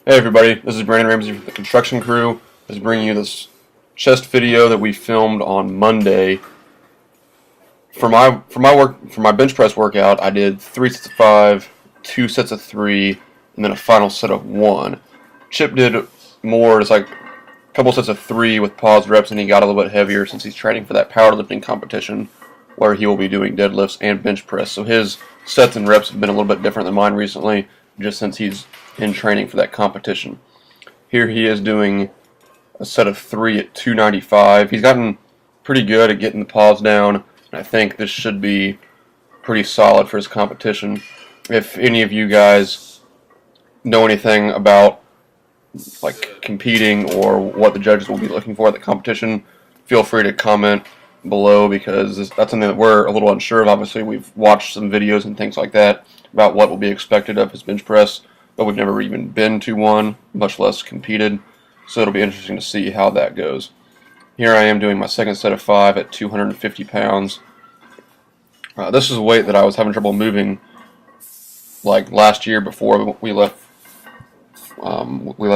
Hey everybody, this is Brandon Ramsey from the construction crew. Is bringing you this chest video that we filmed on Monday. For my bench press workout, I did 3 sets of 5, 2 sets of 3, and then a final set of 1. Chip did more, just like a couple sets of 3 with paused reps, and he got a little bit heavier since he's training for that powerlifting competition where he will be doing deadlifts and bench press. So his sets and reps have been a little bit different than mine recently, just since he's in training for that competition. Here he is doing a set of 3 at 295. He's gotten pretty good at getting the pause down, and I think this should be pretty solid for his competition. If any of you guys know anything about like competing or what the judges will be looking for at the competition, feel free to comment below, because that's something that we're a little unsure of. Obviously, we've watched some videos and things like that about what will be expected of his bench press, but we've never even been to one, much less competed. So it'll be interesting to see how that goes. Here I am doing my second set of 5 at 250 pounds. This is a weight that I was having trouble moving like last year before we left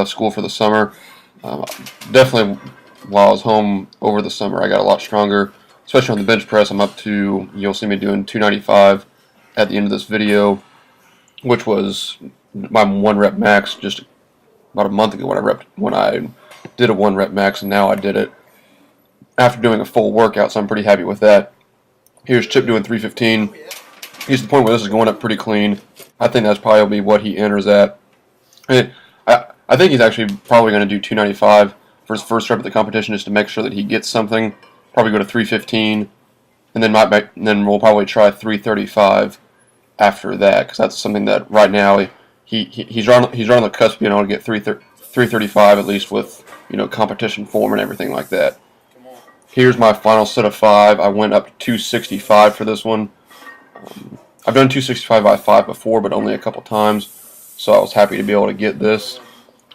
school for the summer. Definitely while I was home over the summer, I got a lot stronger, especially on the bench press. I'm up to, you'll see me doing 295 at the end of this video, which was my 1 rep max just about a month ago when I did a 1 rep max, and now I did it after doing a full workout, so I'm pretty happy with that. Here's Chip doing 315. He's at the point where this is going up pretty clean. I think that's probably what he enters at. I think he's actually probably going to do 295 for his first rep at the competition, just to make sure that he gets something. Probably go to 315, and then we'll probably try 335 after that, because that's something that right now he's on the cusp of being able to get 335 at least with competition form and everything like that. Here's my final set of 5. I went up to 265 for this one. I've done 265 by 5 before, but only a couple times, so I was happy to be able to get this.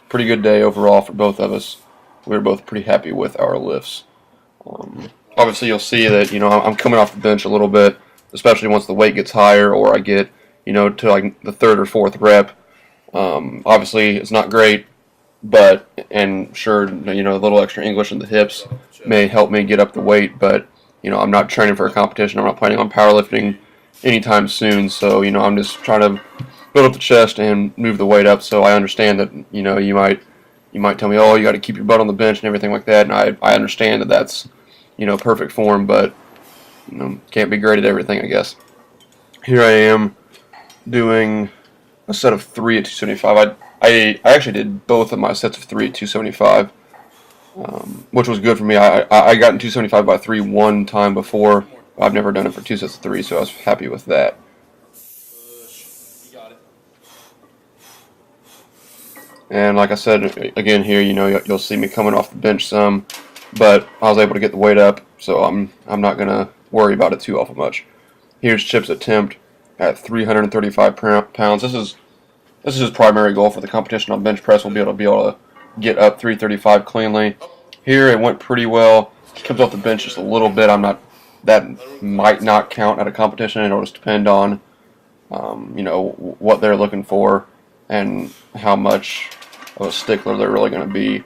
Pretty good day overall for both of us. We were both pretty happy with our lifts. Obviously, you'll see that I'm coming off the bench a little bit, especially once the weight gets higher or I get to like the 3rd or 4th rep. Obviously, it's not great, and sure, a little extra English in the hips may help me get up the weight, but I'm not training for a competition. I'm not planning on powerlifting anytime soon, so I'm just trying to build up the chest and move the weight up. So I understand that you might tell me, oh, you got to keep your butt on the bench and everything like that, and I understand that that's perfect form, but can't be great at everything, I guess. Here I am doing a set of 3 at 275. I actually did both of my sets of 3 at 275, which was good for me. I got in 275 by 3 one time before. I've never done it for 2 sets of 3, so I was happy with that. And like I said, again here, you'll see me coming off the bench some, but I was able to get the weight up, so I'm not gonna worry about it too awful much. Here's Chip's attempt at 335 pounds. This is his primary goal for the competition on bench press. We'll be able to get up 335 cleanly. Here it went pretty well. He comes off the bench just a little bit. That might not count at a competition. It'll just depend on what they're looking for and how much of a stickler they're really going to be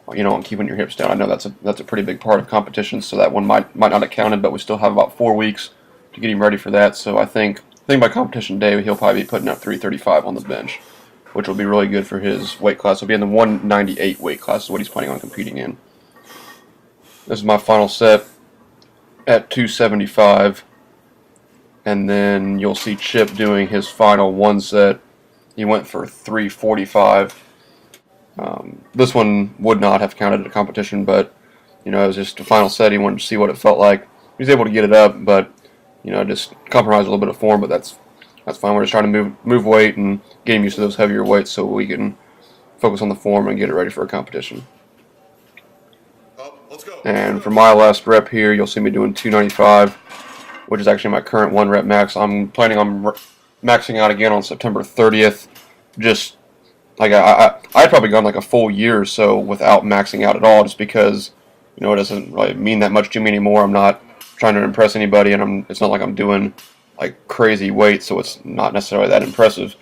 on keeping your hips down. I know that's a pretty big part of competition, so that one might not have counted, but we still have about 4 weeks to get him ready for that. So I think by competition day he'll probably be putting up 335 on the bench, which will be really good for his weight class. He'll be in the 198 weight class is what he's planning on competing in. This is my final set at 275, and then you'll see Chip doing his final 1 set. He went for 345. This one would not have counted at a competition, but it was just a final set. He wanted to see what it felt like. He was able to get it up, but just compromise a little bit of form. But that's fine. We're just trying to move weight and get him used to those heavier weights so we can focus on the form and get it ready for a competition. Let's go. And for my last rep here, you'll see me doing 295, which is actually my current 1 rep max. I'm planning on maxing out again on September 30th. Just like I'd probably gone like a full year or so without maxing out at all, just because it doesn't really mean that much to me anymore. I'm not trying to impress anybody, and it's not like I'm doing like crazy weights, so it's not necessarily that impressive.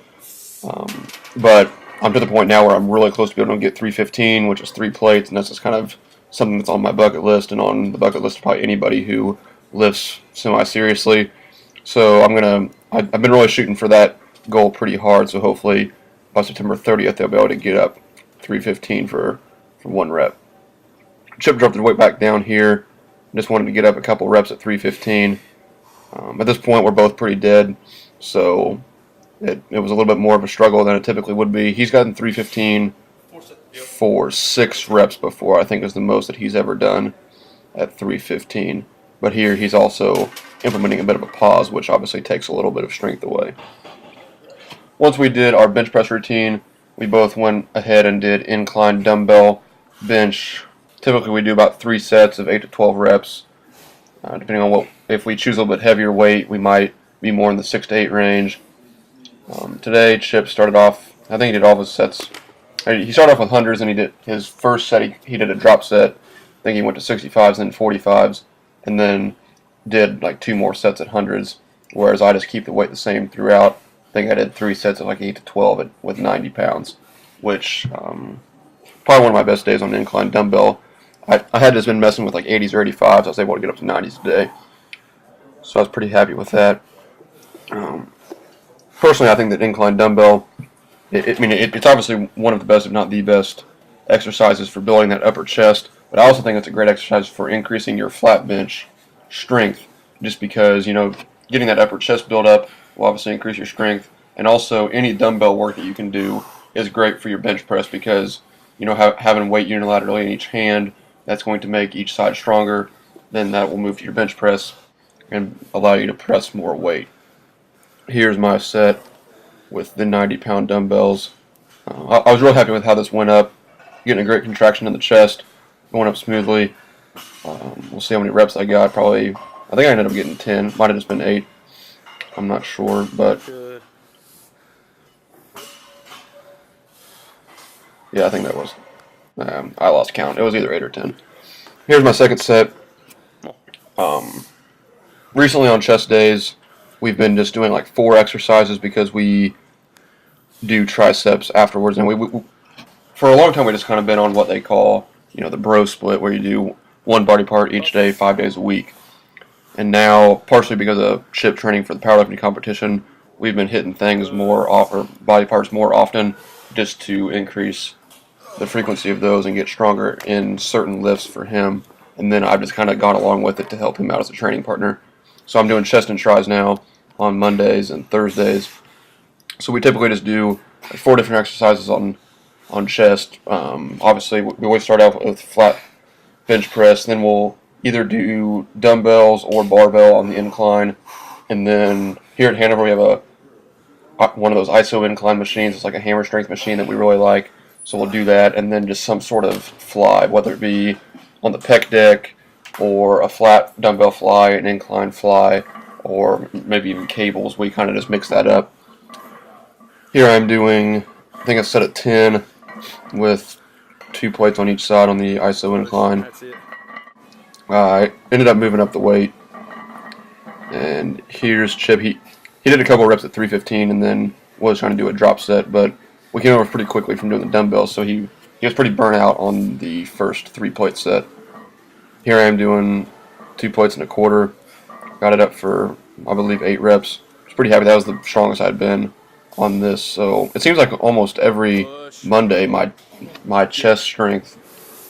But I'm to the point now where I'm really close to being able to get 315, which is 3 plates, and that's just kind of something that's on my bucket list and on the bucket list of probably anybody who lifts semi-seriously. So I've been really shooting for that goal pretty hard, so hopefully by September 30th I'll be able to get up 315 for 1 rep. Chip dropped his weight back down here. Just wanted to get up a couple reps at 315. At this point, we're both pretty dead, so it was a little bit more of a struggle than it typically would be. He's gotten 315 for 6 reps before, I think is the most that he's ever done at 315. But here he's also implementing a bit of a pause, which obviously takes a little bit of strength away. Once we did our bench press routine, we both went ahead and did incline dumbbell bench. Typically we do about 3 sets of 8 to 12 reps. Depending on if we choose a little bit heavier weight, we might be more in the 6 to 8 range. Today, Chip started off, I think he did all of his sets. He started off with hundreds, and he did his first set, he did a drop set. I think he went to 65s and then 45s, and then did like 2 more sets at hundreds, whereas I just keep the weight the same throughout. I think I did 3 sets of like 8 to 12 with 90 pounds, which probably one of my best days on an incline dumbbell. I had just been messing with like 80s or 85s. I was able to get up to 90s a day, so I was pretty happy with that. Personally, I think that incline dumbbell, it's obviously one of the best, if not the best, exercises for building that upper chest, but I also think it's a great exercise for increasing your flat bench strength, just because, getting that upper chest build up will obviously increase your strength, and also any dumbbell work that you can do is great for your bench press because, having weight unilaterally in each hand, that's going to make each side stronger. Then that will move to your bench press and allow you to press more weight. Here's my set with the 90-pound dumbbells. I was real happy with how this went up. Getting a great contraction in the chest, going up smoothly. We'll see how many reps I got. I think I ended up getting 10. Might have just been 8. I'm not sure, but yeah, I think that was. I lost count. It was either 8 or 10. Here's my second set. Recently on chest days, we've been just doing like 4 exercises because we do triceps afterwards, and we for a long time we just kind of been on what they call the bro split, where you do one body part each day, 5 days a week. And now, partially because of Chip training for the powerlifting competition, we've been hitting things or body parts more often, just to increase the frequency of those and get stronger in certain lifts for him. And then I've just kind of gone along with it to help him out as a training partner. So I'm doing chest and tris now on Mondays and Thursdays. So we typically just do 4 different exercises on chest. Obviously, we always start out with flat bench press. Then we'll either do dumbbells or barbell on the incline. And then here at Hanover, we have one of those ISO incline machines. It's like a hammer strength machine that we really like. So we'll do that, and then just some sort of fly, whether it be on the pec deck or a flat dumbbell fly, an incline fly, or maybe even cables. We kind of just mix that up. Here I'm doing, I think I set at 10 with 2 plates on each side on the ISO incline. I ended up moving up the weight, and here's Chip. He did a couple reps at 315 and then was trying to do a drop set, but we came over pretty quickly from doing the dumbbells, so he was pretty burnt out on the first 3-plate set. Here I am doing 2 plates and a quarter. Got it up for, I believe, 8 reps. I was pretty happy. That was the strongest I'd been on this. So it seems like almost every Monday my chest strength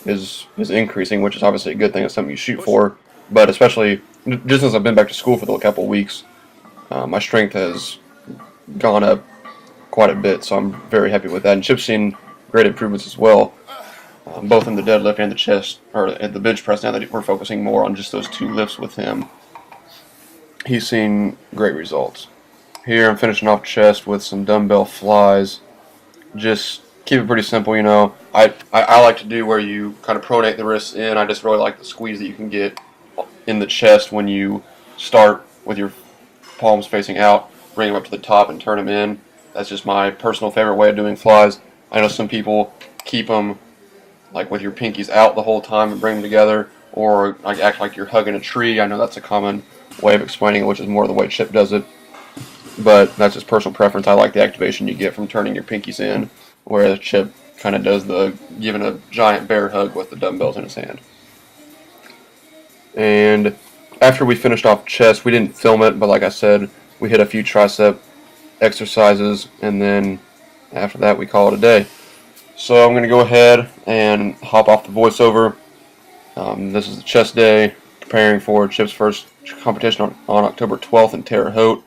is increasing, which is obviously a good thing. It's something you shoot for. But especially just since I've been back to school for the couple of weeks, my strength has gone up quite a bit, so I'm very happy with that. And Chip's seen great improvements as well, both in the deadlift and the chest, or at the bench press. Now that we're focusing more on just those 2 lifts with him, he's seen great results. Here I'm finishing off chest with some dumbbell flies. Just keep it pretty simple, I like to do where you kind of pronate the wrists in. I just really like the squeeze that you can get in the chest when you start with your palms facing out, bring them up to the top and turn them in. That's just my personal favorite way of doing flies. I know some people keep them like with your pinkies out the whole time and bring them together, or like act like you're hugging a tree. I know that's a common way of explaining it, which is more the way Chip does it. But that's just personal preference. I like the activation you get from turning your pinkies in where Chip kind of does the giving a giant bear hug with the dumbbells in his hand. And after we finished off chest, we didn't film it, but like I said, we hit a few tricep exercises, and then after that we call it a day. So I'm going to go ahead and hop off the voiceover. This is the chest day, preparing for Chip's first competition on October 12th in Terre Haute.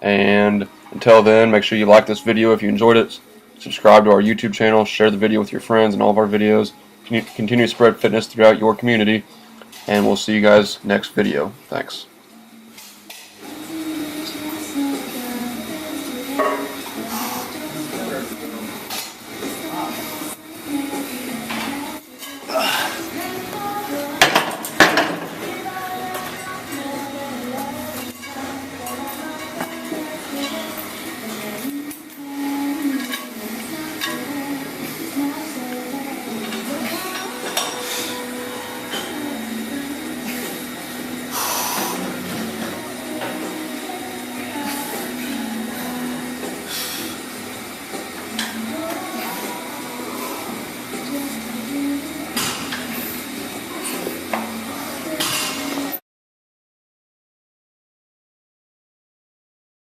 And until then, make sure you like this video if you enjoyed it, subscribe to our YouTube channel, share the video with your friends and all of our videos, continue to spread fitness throughout your community, and we'll see you guys next video. Thanks.